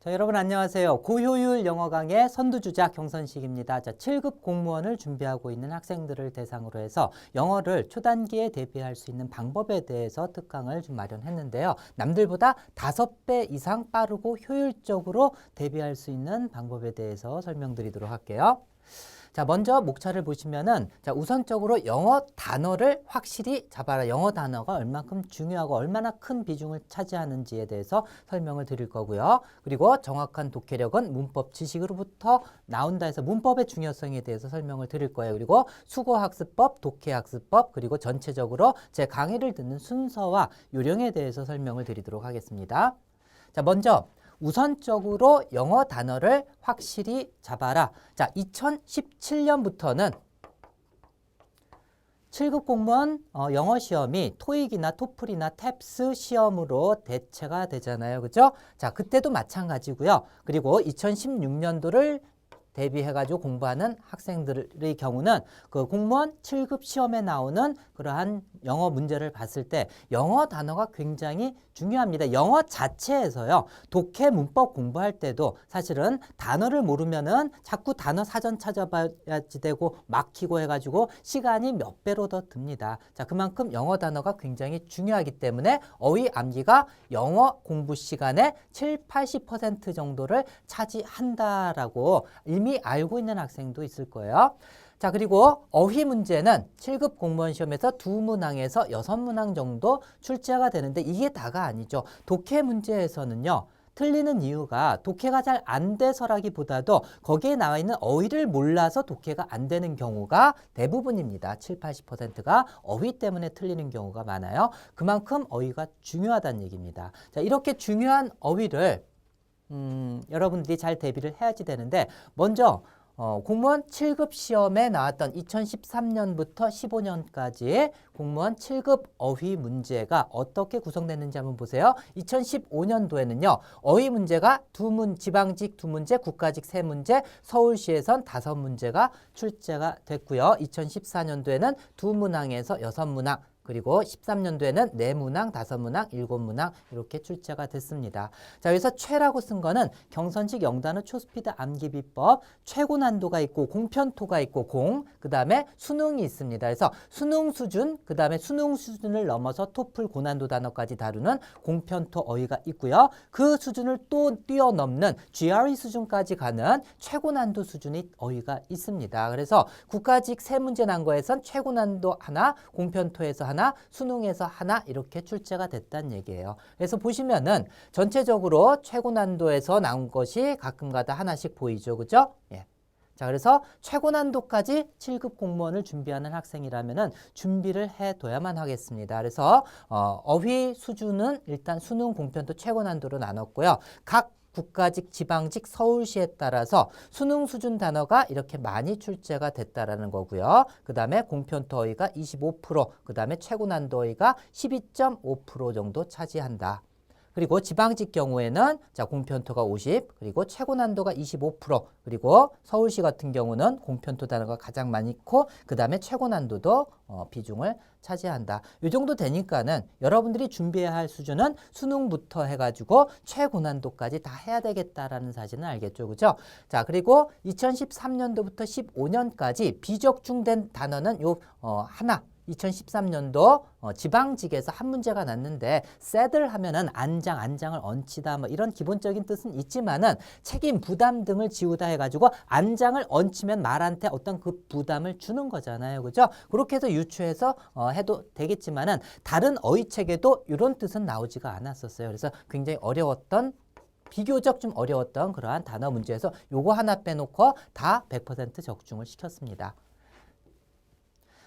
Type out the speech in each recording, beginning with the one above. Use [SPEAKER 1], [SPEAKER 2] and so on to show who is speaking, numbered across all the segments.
[SPEAKER 1] 자, 여러분 안녕하세요. 고효율 영어 강의 선두주자 경선식입니다. 자, 7급 공무원을 준비하고 있는 학생들을 대상으로 해서 영어를 초단기에 대비할 수 있는 방법에 대해서 특강을 좀 마련했는데요. 남들보다 5배 이상 빠르고 효율적으로 대비할 수 있는 방법에 대해서 설명드리도록 할게요. 자, 먼저 목차를 보시면은 자, 우선적으로 영어 단어를 확실히 잡아라. 영어 단어가 얼만큼 중요하고 얼마나 큰 비중을 차지하는지에 대해서 설명을 드릴 거고요. 그리고 정확한 독해력은 문법 지식으로부터 나온다 해서 문법의 중요성에 대해서 설명을 드릴 거예요. 그리고 수거학습법, 독해학습법, 그리고 전체적으로 제 강의를 듣는 순서와 요령에 대해서 설명을 드리도록 하겠습니다. 자, 먼저 우선적으로 영어 단어를 확실히 잡아라. 자, 2017년부터는 7급 공무원 영어 시험이 토익이나 토플이나 탭스 시험으로 대체가 되잖아요. 그죠? 자, 그때도 마찬가지고요. 그리고 2016년도를 대비해가지고 공부하는 학생들의 경우는 그 공무원 7급 시험에 나오는 그러한 영어 문제를 봤을 때 영어 단어가 굉장히 중요합니다. 영어 자체에서요. 독해 문법 공부할 때도 사실은 단어를 모르면은 자꾸 단어 사전 찾아봐야지 되고 막히고 해가지고 시간이 몇 배로 더 듭니다. 자, 그만큼 영어 단어가 굉장히 중요하기 때문에 어휘 암기가 영어 공부 시간의 70~80% 정도를 차지한다라고 이미 알고 있는 학생도 있을 거예요. 자, 그리고 어휘 문제는 7급 공무원 시험에서 2문항에서 6문항 정도 출제가 되는데 이게 다가 아니죠. 독해 문제에서는요. 틀리는 이유가 독해가 잘 안 돼서라기보다도 거기에 나와 있는 어휘를 몰라서 독해가 안 되는 경우가 대부분입니다. 70~80%가 어휘 때문에 틀리는 경우가 많아요. 그만큼 어휘가 중요하다는 얘기입니다. 자, 이렇게 중요한 어휘를 여러분들이 잘 대비를 해야지 되는데 먼저 공무원 7급 시험에 나왔던 2013년부터 15년까지의 공무원 7급 어휘 문제가 어떻게 구성됐는지 한번 보세요. 2015년도에는요. 어휘 문제가 지방직 2문제, 국가직 3문제, 서울시에선 5문제가 출제가 됐고요. 2014년도에는 2문항에서 6문항, 그리고 13년도에는 4문항, 5문항, 7문항 이렇게 출제가 됐습니다. 자, 여기서 최라고 쓴 거는 경선식 영단어 초스피드 암기 비법, 최고 난도가 있고 공편토가 있고 그 다음에 수능이 있습니다. 그래서 수능 수준, 그 다음에 수능 수준을 넘어서 토플 고난도 단어까지 다루는 공편토 어휘가 있고요. 그 수준을 또 뛰어넘는 GRE 수준까지 가는 최고 난도 수준의 어휘가 있습니다. 그래서 국가직 3문제 난 거에선 최고 난도 하나, 공편토에서 하나, 수능에서 하나 이렇게 출제가 됐다는 얘기예요. 그래서 보시면은 전체적으로 최고 난도에서 나온 것이 가끔가다 하나씩 보이죠. 그죠? 예. 자, 그래서 최고 난도까지 7급 공무원을 준비하는 학생이라면은 준비를 해둬야만 하겠습니다. 그래서 어휘 수준은 일단 수능 공편도 최고 난도로 나눴고요. 각 국가직, 지방직, 서울시에 따라서 수능 수준 단어가 이렇게 많이 출제가 됐다라는 거고요. 그 다음에 공편토 어휘가 25%, 그 다음에 최고 난도 어휘가 12.5% 정도 차지한다. 그리고 지방직 경우에는 자, 공편토가 50, 그리고 최고 난도가 25%, 그리고 서울시 같은 경우는 공편토 단어가 가장 많이 있고 그 다음에 최고 난도도 비중을 차지한다. 이 정도 되니까는 여러분들이 준비해야 할 수준은 수능부터 해가지고 최고난도까지 다 해야 되겠다라는 사실은 알겠죠. 그죠? 자, 그리고 2013년도부터 15년까지 비적중된 단어는 요 하나. 2013년도 지방직에서 한 문제가 났는데 셋을 하면은 안장을 얹히다 뭐 이런 기본적인 뜻은 있지만은 책임 부담 등을 지우다 해가지고 안장을 얹히면 말한테 어떤 그 부담을 주는 거잖아요. 그죠? 그렇게 해서 유추해서 해도 되겠지만은 다른 어휘책에도 이런 뜻은 나오지가 않았었어요. 그래서 굉장히 어려웠던 비교적 좀 어려웠던 그러한 단어 문제에서 요거 하나 빼놓고 다 100% 적중을 시켰습니다.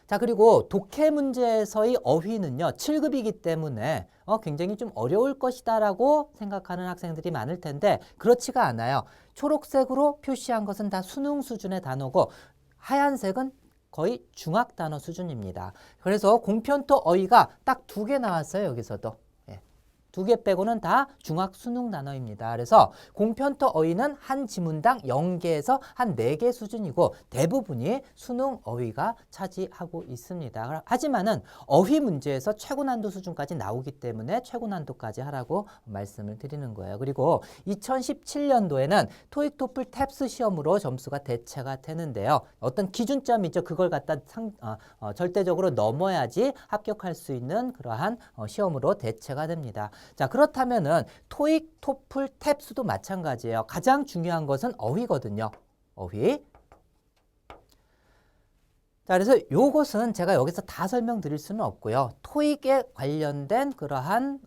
[SPEAKER 1] 자, 그리고 독해 문제에서의 어휘는요. 7급이기 때문에 굉장히 좀 어려울 것이다라고 생각하는 학생들이 많을 텐데 그렇지가 않아요. 초록색으로 표시한 것은 다 수능 수준의 단어고 하얀색은 거의 중학 단어 수준입니다. 그래서 공편토 어휘가 딱 2개 나왔어요. 여기서도. 예. 두 개 빼고는 다 중학 수능 단어입니다. 그래서 공편토 어휘는 한 지문당 0개에서 한 4개 수준이고 대부분이 수능 어휘가 차지하고 있습니다. 하지만은 어휘 문제에서 최고 난도 수준까지 나오기 때문에 최고 난도까지 하라고 말씀을 드리는 거예요. 그리고 2017년도에는 토익, 토플, 탭스 시험으로 점수가 대체가 되는데요. 어떤 기준점이 있죠. 그걸 갖다 절대적으로 넘어야지 합격할 수 있는 그러한 시험으로 대체가 됩니다. 자, 그렇다면은 토익, 토플, 탭스도 마찬가지예요. 가장 중요한 것은 어휘거든요. 어휘. 자, 그래서 요것은 제가 여기서 다 설명드릴 수는 없고요. 토익에 관련된 그러한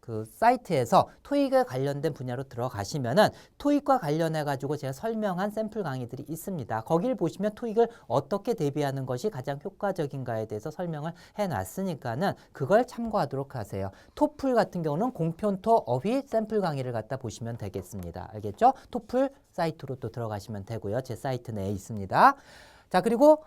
[SPEAKER 1] 그 사이트에서 토익에 관련된 분야로 들어가시면은 토익과 관련해 가지고 제가 설명한 샘플 강의들이 있습니다. 거기를 보시면 토익을 어떻게 대비하는 것이 가장 효과적인가에 대해서 설명을 해놨으니까는 그걸 참고하도록 하세요. 토플 같은 경우는 공편토 어휘 샘플 강의를 갖다 보시면 되겠습니다. 알겠죠? 토플 사이트로 또 들어가시면 되고요. 제 사이트 내에 있습니다. 자, 그리고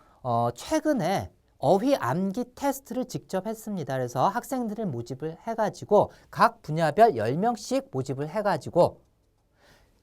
[SPEAKER 1] 최근에 어휘 암기 테스트를 직접 했습니다. 그래서 학생들을 모집을 해가지고 각 분야별 10명씩 모집을 해가지고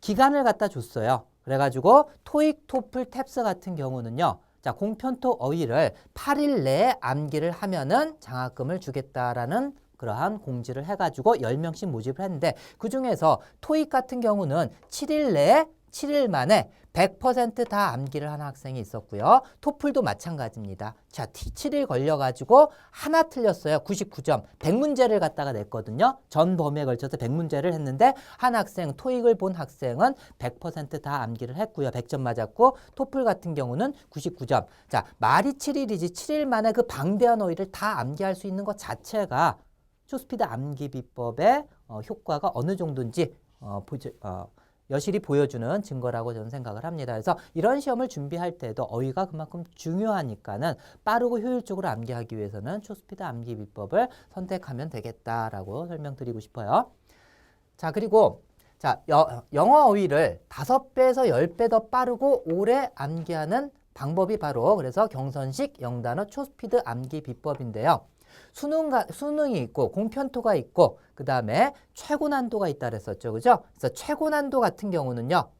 [SPEAKER 1] 기간을 갖다 줬어요. 그래가지고 토익, 토플, 탭스 같은 경우는요. 자, 공편토 어휘를 8일 내에 암기를 하면은 장학금을 주겠다라는 그러한 공지를 해가지고 10명씩 모집을 했는데 그중에서 토익 같은 경우는 7일 만에 100% 다 암기를 하는 학생이 있었고요. 토플도 마찬가지입니다. 자, 7일 걸려가지고 하나 틀렸어요. 99점. 100문제를 갖다가 냈거든요. 전 범위에 걸쳐서 100문제를 했는데 한 학생, 토익을 본 학생은 100% 다 암기를 했고요. 100점 맞았고 토플 같은 경우는 99점. 자, 말이 7일이지 7일 만에 그 방대한 어휘를 다 암기할 수 있는 것 자체가 초스피드 암기 비법의 효과가 어느 정도인지 여실히 보여주는 증거라고 저는 생각을 합니다. 그래서 이런 시험을 준비할 때도 어휘가 그만큼 중요하니까는 빠르고 효율적으로 암기하기 위해서는 초스피드 암기 비법을 선택하면 되겠다라고 설명드리고 싶어요. 자, 그리고 자, 영어 어휘를 5배에서 10배 더 빠르고 오래 암기하는 방법이 바로 그래서 경선식 영단어 초스피드 암기 비법인데요. 수능이 있고 공편토가 있고 그 다음에 최고 난도가 있다 그랬었죠. 그죠? 그래서 최고 난도 같은 경우는요.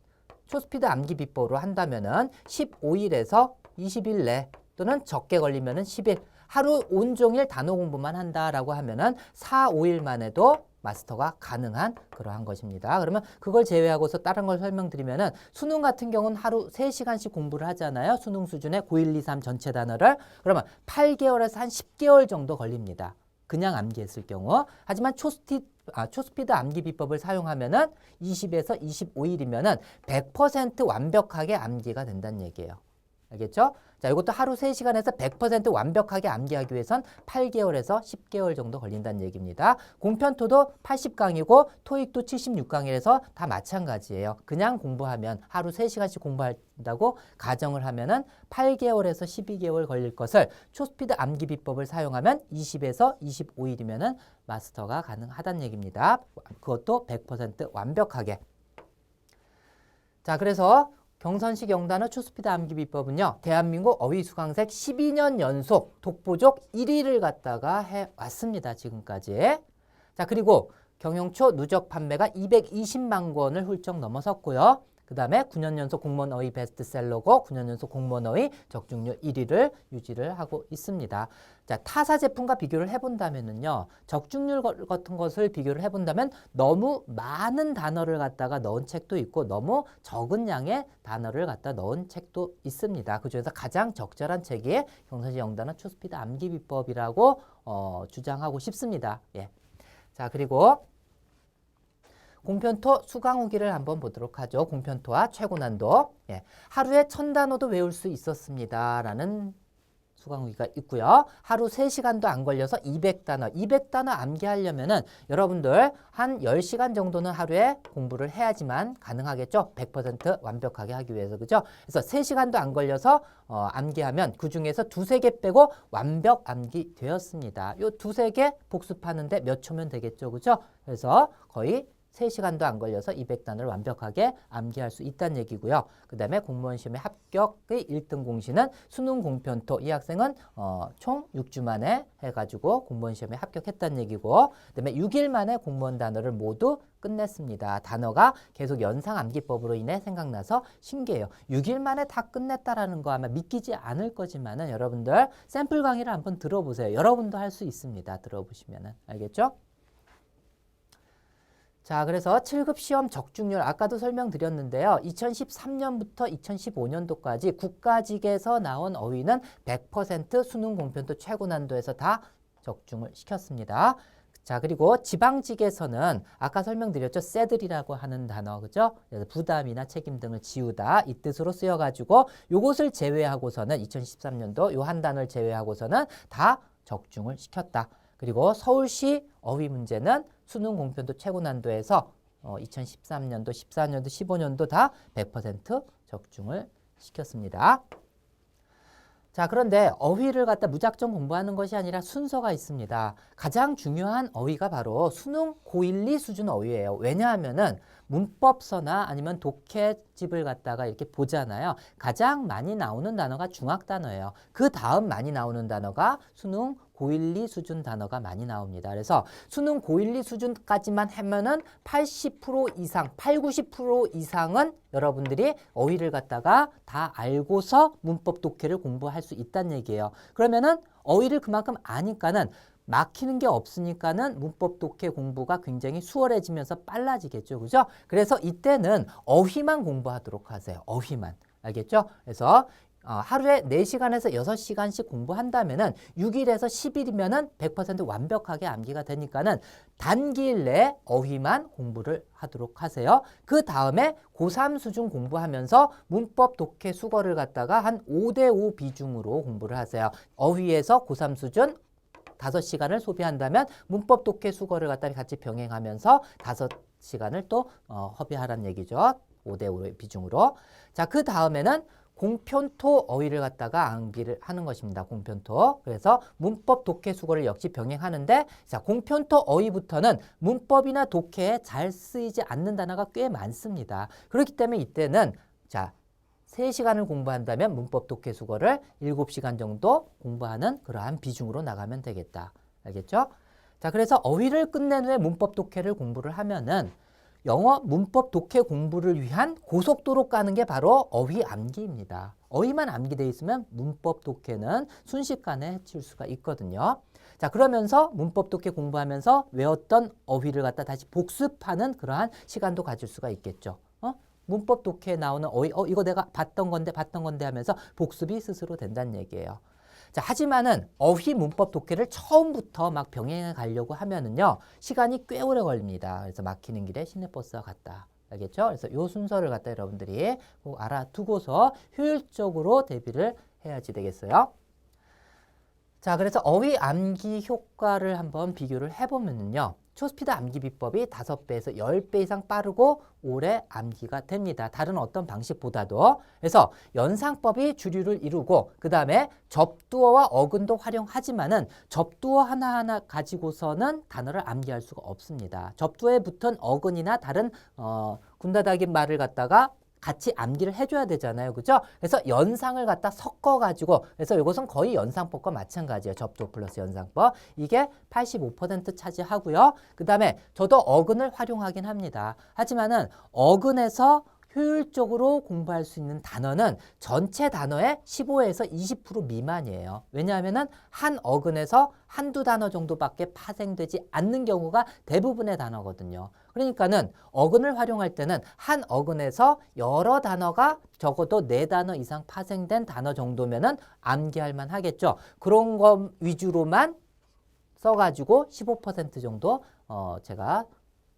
[SPEAKER 1] 초스피드 암기 비법으로 한다면은 15일에서 20일 내 또는 적게 걸리면은 10일 하루 온종일 단어 공부만 한다라고 하면은 4, 5일 만에도 마스터가 가능한 그러한 것입니다. 그러면 그걸 제외하고서 다른 걸 설명드리면은 수능 같은 경우는 하루 3시간씩 공부를 하잖아요. 수능 수준의 9, 1, 2, 3 전체 단어를. 그러면 8개월에서 한 10개월 정도 걸립니다. 그냥 암기했을 경우. 하지만 초스피드 암기 비법을 사용하면은 20에서 25일이면은 100% 완벽하게 암기가 된다는 얘기예요. 알겠죠? 자, 이것도 하루 3시간에서 100% 완벽하게 암기하기 위해선 8개월에서 10개월 정도 걸린다는 얘기입니다. 공편토도 80강이고 토익도 76강이라서 다 마찬가지예요. 그냥 공부하면 하루 3시간씩 공부한다고 가정을 하면은 8개월에서 12개월 걸릴 것을 초스피드 암기 비법을 사용하면 20에서 25일이면은 마스터가 가능하다는 얘기입니다. 그것도 100% 완벽하게. 자, 그래서 경선식 영단어 초스피드 암기 비법은요. 대한민국 어휘 수강생 12년 연속 독보적 1위를 갖다가 해왔습니다. 지금까지. 자, 그리고 경영초 누적 판매가 220만 권을 훌쩍 넘어섰고요. 그 다음에 9년 연속 공무원 어휘 베스트셀러고 9년 연속 공무원 어휘 적중률 1위를 유지를 하고 있습니다. 자, 타사 제품과 비교를 해본다면요. 적중률 같은 것을 비교를 해본다면 너무 많은 단어를 갖다가 넣은 책도 있고 너무 적은 양의 단어를 갖다 넣은 책도 있습니다. 그중에서 가장 적절한 책이 경선식 영단어 초스피드 암기 비법이라고 주장하고 싶습니다. 예. 자, 그리고 공편토 수강 후기를 한번 보도록 하죠. 공편토와 최고 난도. 예. 하루에 1000단어도 외울 수 있었습니다. 라는 수강 후기가 있고요. 하루 3시간도 안 걸려서 200단어 암기하려면은 여러분들 한 10시간 정도는 하루에 공부를 해야지만 가능하겠죠. 100% 완벽하게 하기 위해서. 그죠? 그래서 3시간도 안 걸려서 암기하면 그중에서 2-3개 빼고 완벽 암기 되었습니다. 요 2-3개 복습하는데 몇 초면 되겠죠. 그죠? 그래서 거의 3시간도 안 걸려서 200단어를 완벽하게 암기할 수 있다는 얘기고요. 그 다음에 공무원 시험의 합격의 1등 공시는 수능 공편토. 이 학생은 총 6주 만에 해가지고 공무원 시험에 합격했다는 얘기고, 그 다음에 6일 만에 공무원 단어를 모두 끝냈습니다. 단어가 계속 연상 암기법으로 인해 생각나서 신기해요. 6일 만에 다 끝냈다라는 거 아마 믿기지 않을 거지만은 여러분들 샘플 강의를 한번 들어보세요. 여러분도 할 수 있습니다. 들어보시면은. 알겠죠? 자, 그래서 7급 시험 적중률 아까도 설명드렸는데요. 2013년부터 2015년도까지 국가직에서 나온 어휘는 100% 수능 공편토 최고 난도에서 다 적중을 시켰습니다. 자, 그리고 지방직에서는 아까 설명드렸죠. 새들이라고 하는 단어, 그죠? 부담이나 책임 등을 지우다 이 뜻으로 쓰여가지고 요것을 제외하고서는 2013년도 요 한 단어를 제외하고서는 다 적중을 시켰다. 그리고 서울시 어휘 문제는 수능 공편도 최고 난도에서 2013년도, 14년도, 15년도 다 100% 적중을 시켰습니다. 자, 그런데 어휘를 갖다 무작정 공부하는 것이 아니라 순서가 있습니다. 가장 중요한 어휘가 바로 수능 고1, 2 수준 어휘예요. 왜냐하면은 문법서나 아니면 독해집을 갖다가 이렇게 보잖아요. 가장 많이 나오는 단어가 중학 단어예요. 그 다음 많이 나오는 단어가 수능 고1, 2 수준 단어가 많이 나옵니다. 그래서 수능 고1, 2 수준까지만 하면은 80% 이상, 90% 이상은 여러분들이 어휘를 갖다가 다 알고서 문법 독해를 공부할 수 있다는 얘기예요. 그러면은 어휘를 그만큼 아니까는 막히는 게 없으니까는 문법 독해 공부가 굉장히 수월해지면서 빨라지겠죠. 그죠? 그래서 이때는 어휘만 공부하도록 하세요. 어휘만. 알겠죠? 그래서 하루에 4시간에서 6시간씩 공부한다면은 6일에서 10일이면은 100% 완벽하게 암기가 되니까는 단기일 내에 어휘만 공부를 하도록 하세요. 그 다음에 고3 수준 공부하면서 문법 독해 수거를 갖다가 한 5대5 비중으로 공부를 하세요. 어휘에서 고3 수준 5시간을 소비한다면 문법 독해 수거를 갖다 같이 병행하면서 5시간을 또 허비하라는 얘기죠. 5대5 비중으로. 자, 그 다음에는 공편토 어휘를 갖다가 암기를 하는 것입니다. 공편토. 그래서 문법 독해 수거를 역시 병행하는데, 자, 공편토 어휘부터는 문법이나 독해에 잘 쓰이지 않는 단어가 꽤 많습니다. 그렇기 때문에 이때는 자, 3시간을 공부한다면 문법 독해 수거를 7시간 정도 공부하는 그러한 비중으로 나가면 되겠다. 알겠죠? 자, 그래서 어휘를 끝낸 후에 문법 독해를 공부를 하면은 영어 문법 독해 공부를 위한 고속도로 가는 게 바로 어휘 암기입니다. 어휘만 암기되어 있으면 문법 독해는 순식간에 해칠 수가 있거든요. 자, 그러면서 문법 독해 공부하면서 외웠던 어휘를 갖다 다시 복습하는 그러한 시간도 가질 수가 있겠죠. 문법 독해에 나오는 어휘, 이거 내가 봤던 건데 하면서 복습이 스스로 된다는 얘기예요. 자, 하지만은 어휘 문법 독해를 처음부터 막 병행해 가려고 하면은요, 시간이 꽤 오래 걸립니다. 그래서 막히는 길에 시내버스와 같다. 알겠죠? 그래서 이 순서를 갖다 여러분들이 꼭 알아두고서 효율적으로 대비를 해야지 되겠어요. 자, 그래서 어휘 암기 효과를 한번 비교를 해보면요. 초스피드 암기 비법이 5배에서 10배 이상 빠르고 오래 암기가 됩니다. 다른 어떤 방식보다도. 그래서 연상법이 주류를 이루고 그 다음에 접두어와 어근도 활용하지만은 접두어 하나하나 가지고서는 단어를 암기할 수가 없습니다. 접두어에 붙은 어근이나 다른 군다닥인 말을 갖다가 같이 암기를 해줘야 되잖아요. 그죠? 그래서 연상을 갖다 섞어가지고, 그래서 이것은 거의 연상법과 마찬가지예요. 접두어 플러스 연상법. 이게 85% 차지하고요. 그 다음에 저도 어근을 활용하긴 합니다. 하지만은 어근에서 효율적으로 공부할 수 있는 단어는 전체 단어의 15에서 20% 미만이에요. 왜냐하면은 한 어근에서 한두 단어 정도밖에 파생되지 않는 경우가 대부분의 단어거든요. 그러니까는 어근을 활용할 때는 한 어근에서 여러 단어가 적어도 4단어 이상 파생된 단어 정도면은 암기할 만 하겠죠. 그런 거 위주로만 써가지고 15% 정도 제가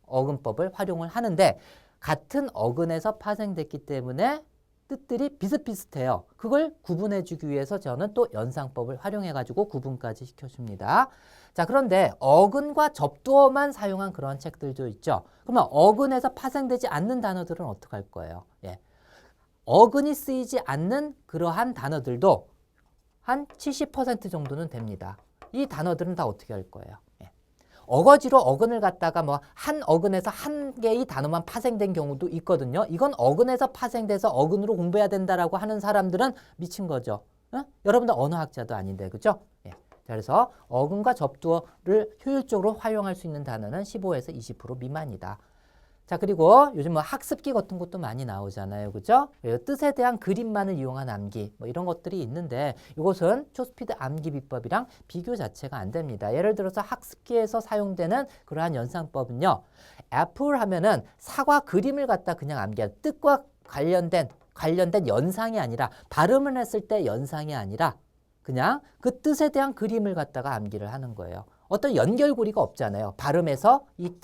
[SPEAKER 1] 어근법을 활용을 하는데, 같은 어근에서 파생됐기 때문에 뜻들이 비슷비슷해요. 그걸 구분해주기 위해서 저는 또 연상법을 활용해가지고 구분까지 시켜줍니다. 자, 그런데 어근과 접두어만 사용한 그런 책들도 있죠. 그러면 어근에서 파생되지 않는 단어들은 어떻게 할 거예요? 예. 어근이 쓰이지 않는 그러한 단어들도 한 70% 정도는 됩니다. 이 단어들은 다 어떻게 할 거예요? 예. 어거지로 어근을 갖다가 뭐 한 어근에서 한 개의 단어만 파생된 경우도 있거든요. 이건 어근에서 파생돼서 어근으로 공부해야 된다라고 하는 사람들은 미친 거죠. 여러분들 언어학자도 아닌데, 그죠? 예. 자, 그래서 어근과 접두어를 효율적으로 활용할 수 있는 단어는 15에서 20% 미만이다. 자, 그리고 요즘 뭐 학습기 같은 것도 많이 나오잖아요. 그죠? 뜻에 대한 그림만을 이용한 암기, 뭐 이런 것들이 있는데 이것은 초스피드 암기 비법이랑 비교 자체가 안 됩니다. 예를 들어서 학습기에서 사용되는 그러한 연상법은요. 애플 하면은 사과 그림을 갖다 그냥 암기할 뜻과 관련된 연상이 아니라 발음을 했을 때 연상이 아니라 그냥 그 뜻에 대한 그림을 갖다가 암기를 하는 거예요. 어떤 연결고리가 없잖아요. 발음에서 이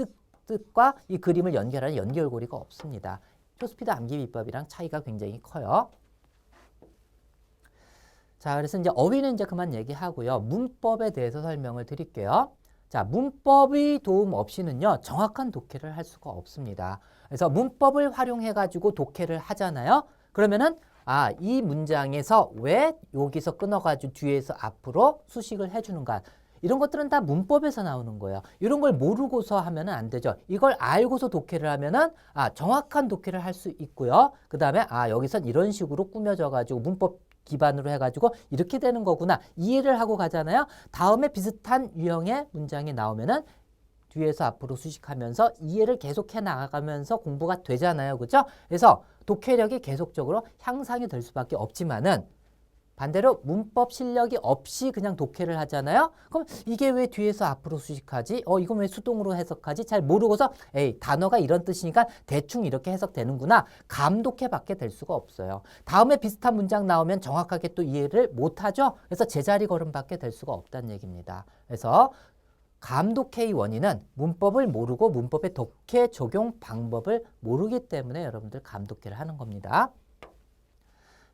[SPEAKER 1] 뜻과 이 그림을 연결하는 연결고리가 없습니다. 초스피드 암기 비법이랑 차이가 굉장히 커요. 자, 그래서 이제 어휘는 이제 그만 얘기하고요. 문법에 대해서 설명을 드릴게요. 자, 문법의 도움 없이는요, 정확한 독해를 할 수가 없습니다. 그래서 문법을 활용해가지고 독해를 하잖아요. 그러면은, 이 문장에서 왜 여기서 끊어가지고 뒤에서 앞으로 수식을 해주는가. 이런 것들은 다 문법에서 나오는 거예요. 이런 걸 모르고서 하면 안 되죠. 이걸 알고서 독해를 하면은, 정확한 독해를 할 수 있고요. 그 다음에, 여기선 이런 식으로 꾸며져가지고 문법 기반으로 해가지고 이렇게 되는 거구나. 이해를 하고 가잖아요. 다음에 비슷한 유형의 문장이 나오면은 뒤에서 앞으로 수식하면서 이해를 계속해 나가면서 공부가 되잖아요. 그죠? 그래서 독해력이 계속적으로 향상이 될 수밖에 없지만은 반대로 문법 실력이 없이 그냥 독해를 하잖아요. 그럼 이게 왜 뒤에서 앞으로 수식하지? 이건 왜 수동으로 해석하지? 잘 모르고서 단어가 이런 뜻이니까 대충 이렇게 해석되는구나. 감독해밖에 될 수가 없어요. 다음에 비슷한 문장 나오면 정확하게 또 이해를 못하죠. 그래서 제자리 걸음밖에 될 수가 없다는 얘기입니다. 그래서 감독해의 원인은 문법을 모르고 문법의 독해 적용 방법을 모르기 때문에 여러분들 감독해를 하는 겁니다.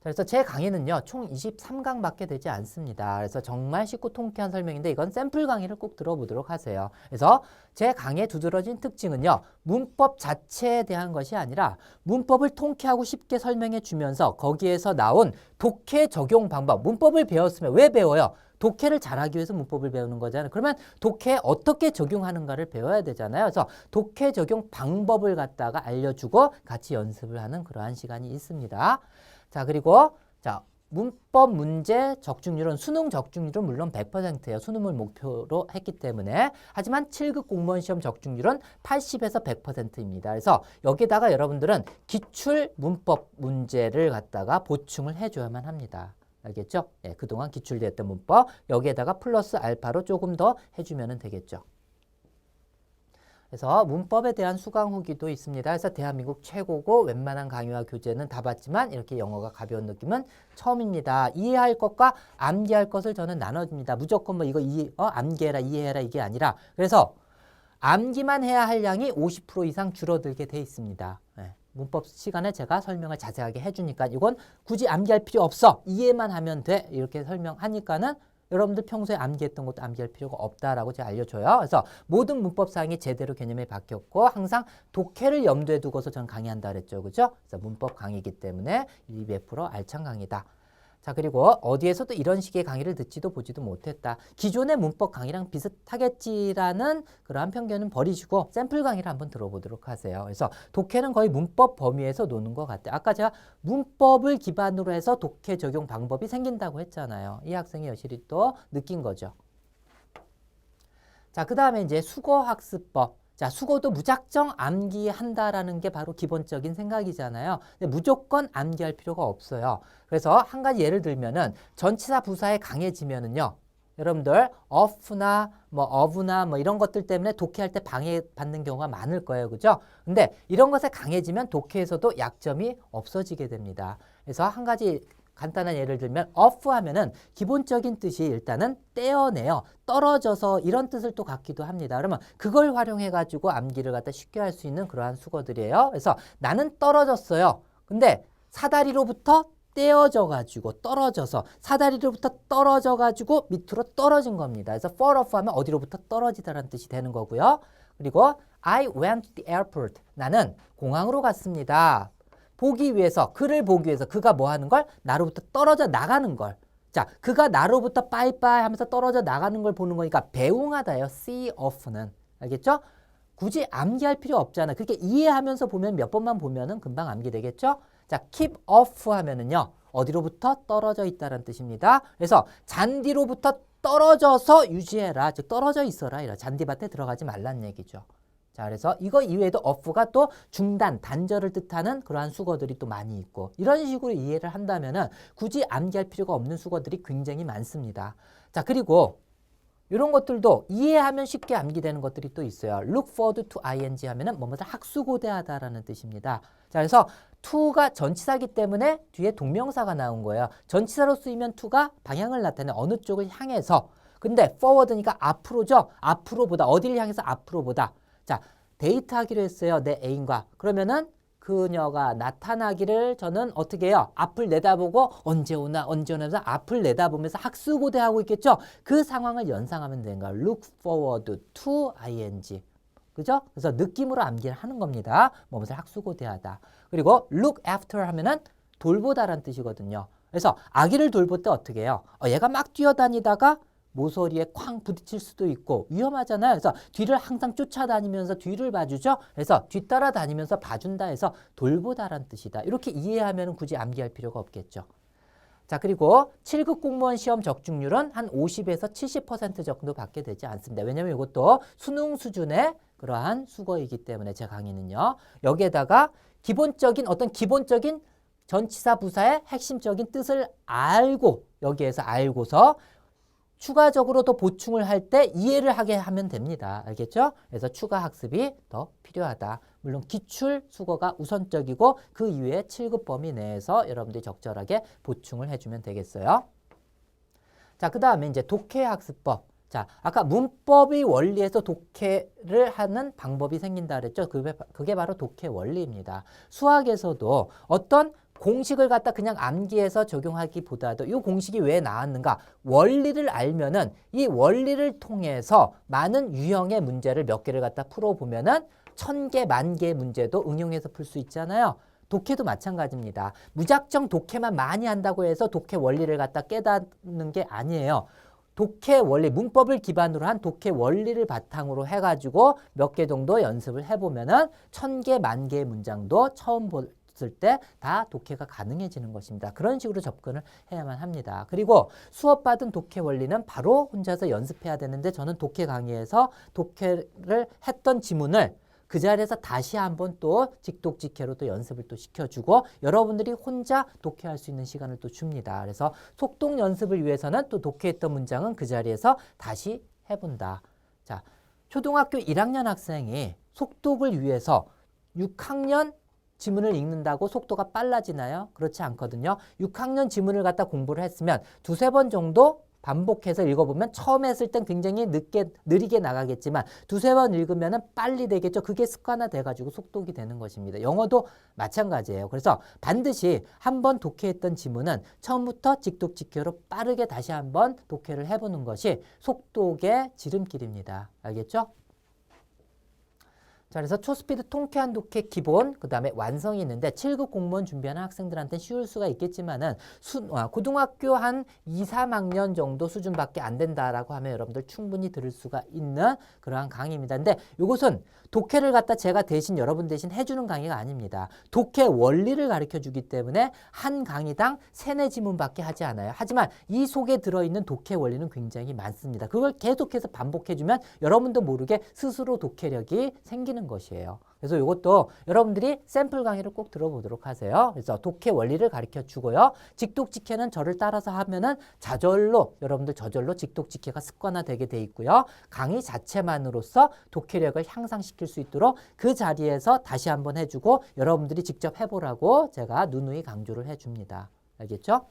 [SPEAKER 1] 그래서 제 강의는요, 총 23강밖에 되지 않습니다. 그래서 정말 쉽고 통쾌한 설명인데 이건 샘플 강의를 꼭 들어보도록 하세요. 그래서 제 강의의 두드러진 특징은요, 문법 자체에 대한 것이 아니라 문법을 통쾌하고 쉽게 설명해 주면서 거기에서 나온 독해 적용 방법, 문법을 배웠으면 왜 배워요? 독해를 잘하기 위해서 문법을 배우는 거잖아요. 그러면 독해에 어떻게 적용하는가를 배워야 되잖아요. 그래서 독해 적용 방법을 갖다가 알려주고 같이 연습을 하는 그러한 시간이 있습니다. 자, 그리고 문법 문제 적중률은 수능 적중률은 물론 100%예요. 수능을 목표로 했기 때문에. 하지만 7급 공무원 시험 적중률은 80에서 100%입니다. 그래서 여기다가 여러분들은 기출 문법 문제를 갖다가 보충을 해줘야만 합니다. 알겠죠? 예, 그동안 기출됐던 문법 여기에다가 플러스 알파로 조금 더 해주면 되겠죠. 그래서 문법에 대한 수강 후기도 있습니다. 그래서 대한민국 최고고 웬만한 강의와 교재는 다 봤지만 이렇게 영어가 가벼운 느낌은 처음입니다. 이해할 것과 암기할 것을 저는 나눠줍니다. 무조건 뭐 이거 암기해라 이해해라 이게 아니라 그래서 암기만 해야 할 양이 50% 이상 줄어들게 돼 있습니다. 네. 문법 시간에 제가 설명을 자세하게 해주니까 이건 굳이 암기할 필요 없어. 이해만 하면 돼. 이렇게 설명하니까는 여러분들 평소에 암기했던 것도 암기할 필요가 없다라고 제가 알려줘요. 그래서 모든 문법사항이 제대로 개념에 박혔고 항상 독해를 염두에 두고서 저는 강의한다 그랬죠. 그죠? 그래서 문법 강의이기 때문에 200% 알찬 강의다. 자, 그리고 어디에서도 이런 식의 강의를 듣지도 보지도 못했다. 기존의 문법 강의랑 비슷하겠지라는 그러한 편견은 버리시고 샘플 강의를 한번 들어보도록 하세요. 그래서 독해는 거의 문법 범위에서 노는 것 같아요. 아까 제가 문법을 기반으로 해서 독해 적용 방법이 생긴다고 했잖아요. 이 학생이 여실히 또 느낀 거죠. 자, 그 다음에 이제 수거학습법. 자, 수거도 무작정 암기한다라는 게 바로 기본적인 생각이잖아요. 근데 무조건 암기할 필요가 없어요. 그래서 한 가지 예를 들면은 전치사 부사에 강해지면은요. 여러분들 of나 of나 이런 것들 때문에 독해할 때 방해받는 경우가 많을 거예요. 그죠? 근데 이런 것에 강해지면 독해에서도 약점이 없어지게 됩니다. 그래서 한 가지 간단한 예를 들면 off 하면은 기본적인 뜻이 일단은 떼어내요. 떨어져서 이런 뜻을 또 갖기도 합니다. 그러면 그걸 활용해 가지고 암기를 갖다 쉽게 할 수 있는 그러한 수거들이에요. 그래서 나는 떨어졌어요. 근데 사다리로부터 떼어져 가지고 떨어져서 사다리로부터 떨어져 가지고 밑으로 떨어진 겁니다. 그래서 fall off 하면 어디로부터 떨어지다라는 뜻이 되는 거고요. 그리고 I went to the airport. 나는 공항으로 갔습니다. 보기 위해서, 그를 보기 위해서 그가 뭐 하는 걸? 나로부터 떨어져 나가는 걸. 자, 그가 나로부터 빠이빠이 하면서 떨어져 나가는 걸 보는 거니까 배웅하다예요. see off는. 알겠죠? 굳이 암기할 필요 없잖아. 그렇게 이해하면서 보면 몇 번만 보면은 금방 암기되겠죠? 자, keep off 하면은요. 어디로부터 떨어져 있다는 뜻입니다. 그래서 잔디로부터 떨어져서 유지해라. 즉 떨어져 있어라. 이런 잔디밭에 들어가지 말란 얘기죠. 자, 그래서 이거 이외에도 off가 또 중단, 단절을 뜻하는 그러한 수거들이 또 많이 있고 이런 식으로 이해를 한다면은 굳이 암기할 필요가 없는 수거들이 굉장히 많습니다. 자, 그리고 이런 것들도 이해하면 쉽게 암기되는 것들이 또 있어요. look forward to ing 하면은 뭐뭐를 학수고대하다라는 뜻입니다. 자, 그래서 to가 전치사기 때문에 뒤에 동명사가 나온 거예요. 전치사로 쓰이면 to가 방향을 나타내 어느 쪽을 향해서. 근데 forward니까 앞으로죠. 앞으로보다 어디를 향해서 앞으로보다. 자, 데이트하기로 했어요. 내 애인과. 그러면은 그녀가 나타나기를 저는 어떻게 해요? 앞을 내다보고 언제 오나 하면서 앞을 내다보면서 학수고대하고 있겠죠? 그 상황을 연상하면 되는 거야. look forward to ing. 그죠? 그래서 느낌으로 암기를 하는 겁니다. 뭐뭐를 학수고대하다. 그리고 look after 하면은 돌보다라는 뜻이거든요. 그래서 아기를 돌볼 때 어떻게 해요? 얘가 막 뛰어다니다가 모서리에 쾅 부딪힐 수도 있고 위험하잖아요. 그래서 뒤를 항상 쫓아다니면서 뒤를 봐주죠. 그래서 뒤따라 다니면서 봐준다 해서 돌보다라는 뜻이다. 이렇게 이해하면 굳이 암기할 필요가 없겠죠. 자, 그리고 7급 공무원 시험 적중률은 한 50에서 70% 정도 받게 되지 않습니다. 왜냐하면 이것도 수능 수준의 그러한 수거이기 때문에 제 강의는요. 여기에다가 어떤 기본적인 전치사 부사의 핵심적인 뜻을 알고 여기에서 알고서 추가적으로 더 보충을 할 때 이해를 하게 하면 됩니다. 알겠죠? 그래서 추가 학습이 더 필요하다. 물론 기출 수거가 우선적이고 그 이외에 7급 범위 내에서 여러분들이 적절하게 보충을 해주면 되겠어요. 자, 그 다음에 이제 독해 학습법. 자, 아까 문법의 원리에서 독해를 하는 방법이 생긴다 그랬죠? 그게 바로 독해 원리입니다. 수학에서도 어떤 공식을 갖다 그냥 암기해서 적용하기보다도 이 공식이 왜 나왔는가 원리를 알면은 이 원리를 통해서 많은 유형의 문제를 몇 개를 갖다 풀어보면은 1000개, 10,000개의 문제도 응용해서 풀 수 있잖아요. 독해도 마찬가지입니다. 무작정 독해만 많이 한다고 해서 독해 원리를 갖다 깨닫는 게 아니에요. 독해 원리, 문법을 기반으로 한 독해 원리를 바탕으로 해가지고 몇 개 정도 연습을 해보면은 1000개, 10,000개의 문장도 처음 볼 때 다 독해가 가능해지는 것입니다. 그런 식으로 접근을 해야만 합니다. 그리고 수업받은 독해 원리는 바로 혼자서 연습해야 되는데 저는 독해 강의에서 독해를 했던 지문을 그 자리에서 다시 한번 또 직독직해로 또 연습을 또 시켜주고 여러분들이 혼자 독해할 수 있는 시간을 또 줍니다. 그래서 속독 연습을 위해서는 또 독해했던 문장은 그 자리에서 다시 해본다. 자, 초등학교 1학년 학생이 속독을 위해서 6학년 지문을 읽는다고 속도가 빨라지나요? 그렇지 않거든요. 6학년 지문을 갖다 공부를 했으면 두세 번 정도 반복해서 읽어보면 처음 했을 땐 굉장히 느리게 나가겠지만 두세 번 읽으면 빨리 되겠죠. 그게 습관화돼가지고 속독이 되는 것입니다. 영어도 마찬가지예요. 그래서 반드시 한번 독해했던 지문은 처음부터 직독직해로 빠르게 다시 한번 독해를 해보는 것이 속독의 지름길입니다. 알겠죠? 자, 그래서 초스피드 통쾌한 독해 기본, 그 다음에 완성이 있는데 7급 공무원 준비하는 학생들한테는 쉬울 수가 있겠지만은 고등학교 한 2, 3학년 정도 수준밖에 안 된다라고 하면 여러분들 충분히 들을 수가 있는 그러한 강의입니다. 근데 이것은 독해를 갖다 제가 대신 여러분 대신 해주는 강의가 아닙니다. 독해 원리를 가르쳐 주기 때문에 한 강의당 3, 4지문밖에 하지 않아요. 하지만 이 속에 들어있는 독해 원리는 굉장히 많습니다. 그걸 계속해서 반복해주면 여러분도 모르게 스스로 독해력이 생기는 것이에요. 그래서 이것도 여러분들이 샘플 강의를 꼭 들어보도록 하세요. 그래서 독해 원리를 가르쳐 주고요. 직독직해는 저를 따라서 하면은 여러분들 저절로 직독직해가 습관화되게 돼 있고요. 강의 자체만으로서 독해력을 향상시킬 수 있도록 그 자리에서 다시 한번 해주고 여러분들이 직접 해보라고 제가 누누이 강조를 해줍니다. 알겠죠?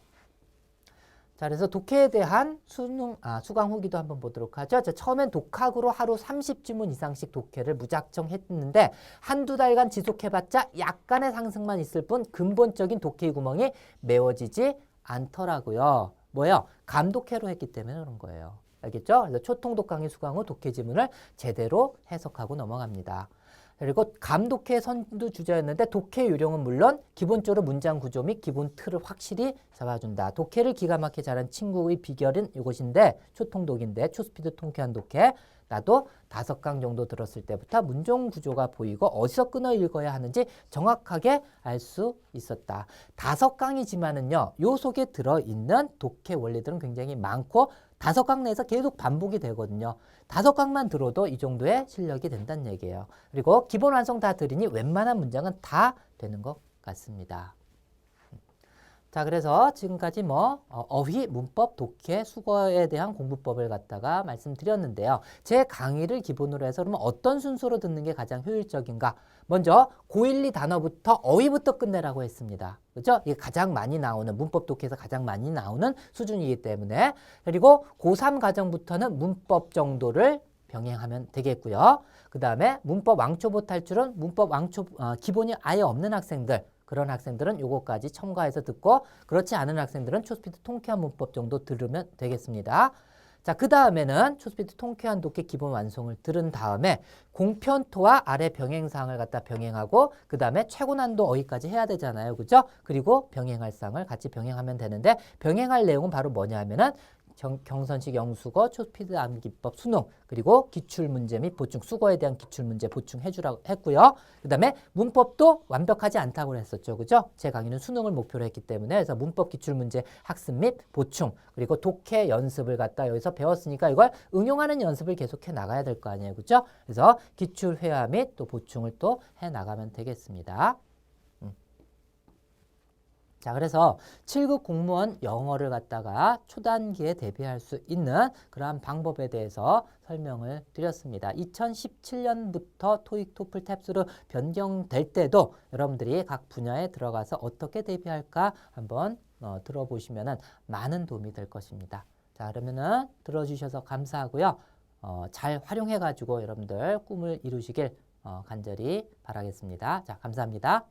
[SPEAKER 1] 자, 그래서 독해에 대한 수강 후기도 한번 보도록 하죠. 자, 처음엔 독학으로 하루 30지문 이상씩 독해를 무작정 했는데 한두 달간 지속해봤자 약간의 상승만 있을 뿐 근본적인 독해 구멍이 메워지지 않더라고요. 뭐예요? 감독해로 했기 때문에 그런 거예요. 알겠죠? 그래서 초통독 강의 수강 후 독해 지문을 제대로 해석하고 넘어갑니다. 그리고 감독회 선두 주자였는데 독해 요령은 물론 기본적으로 문장 구조 및 기본 틀을 확실히 잡아준다. 독해를 기가 막히게 잘한 친구의 비결은 이것인데 초통독인데 초스피드 통쾌한 독해. 나도 5강 정도 들었을 때부터 문장 구조가 보이고 어디서 끊어 읽어야 하는지 정확하게 알 수 있었다. 5강이지만은요. 요 속에 들어있는 독해 원리들은 굉장히 많고 5강 내에서 계속 반복이 되거든요. 5강만 들어도 이 정도의 실력이 된다는 얘기예요. 그리고 기본 완성 다 들으니 웬만한 문장은 다 되는 것 같습니다. 자, 그래서 지금까지 어휘, 문법, 독해, 수거에 대한 공부법을 갖다가 말씀드렸는데요. 제 강의를 기본으로 해서 그러면 어떤 순서로 듣는 게 가장 효율적인가? 먼저 고1, 2 단어부터 어휘부터 끝내라고 했습니다. 그렇죠? 이게 가장 많이 나오는 문법 독해에서 가장 많이 나오는 수준이기 때문에 그리고 고3 과정부터는 문법 정도를 병행하면 되겠고요. 그 다음에 문법 왕초보 탈출은 문법 기본이 아예 없는 학생들 그런 학생들은 요거까지 첨가해서 듣고 그렇지 않은 학생들은 초스피드 통쾌한 문법 정도 들으면 되겠습니다. 자, 그 다음에는 초스피드 통쾌한 독해 기본 완성을 들은 다음에 공편토와 아래 병행사항을 갖다 병행하고 그 다음에 최고 난도 어휘까지 해야 되잖아요. 그죠? 그리고 병행할 사항을 같이 병행하면 되는데 병행할 내용은 바로 뭐냐 하면은 경선식 영수거, 초스피드 암기법 수능, 그리고 기출문제 및 보충, 수거에 대한 기출문제 보충해주라고 했고요. 그 다음에 문법도 완벽하지 않다고 했었죠. 그죠? 제 강의는 수능을 목표로 했기 때문에 그래서 문법 기출문제 학습 및 보충, 그리고 독해 연습을 갖다 여기서 배웠으니까 이걸 응용하는 연습을 계속해 나가야 될 거 아니에요. 그죠? 그래서 기출 회화 및 또 보충을 또 해 나가면 되겠습니다. 자, 그래서 7급 공무원 영어를 갖다가 초단기에 대비할 수 있는 그러한 방법에 대해서 설명을 드렸습니다. 2017년부터 토익, 토플, 탭스로 변경될 때도 여러분들이 각 분야에 들어가서 어떻게 대비할까 한번 들어보시면 많은 도움이 될 것입니다. 자, 그러면은 들어주셔서 감사하고요. 잘 활용해가지고 여러분들 꿈을 이루시길 간절히 바라겠습니다. 자, 감사합니다.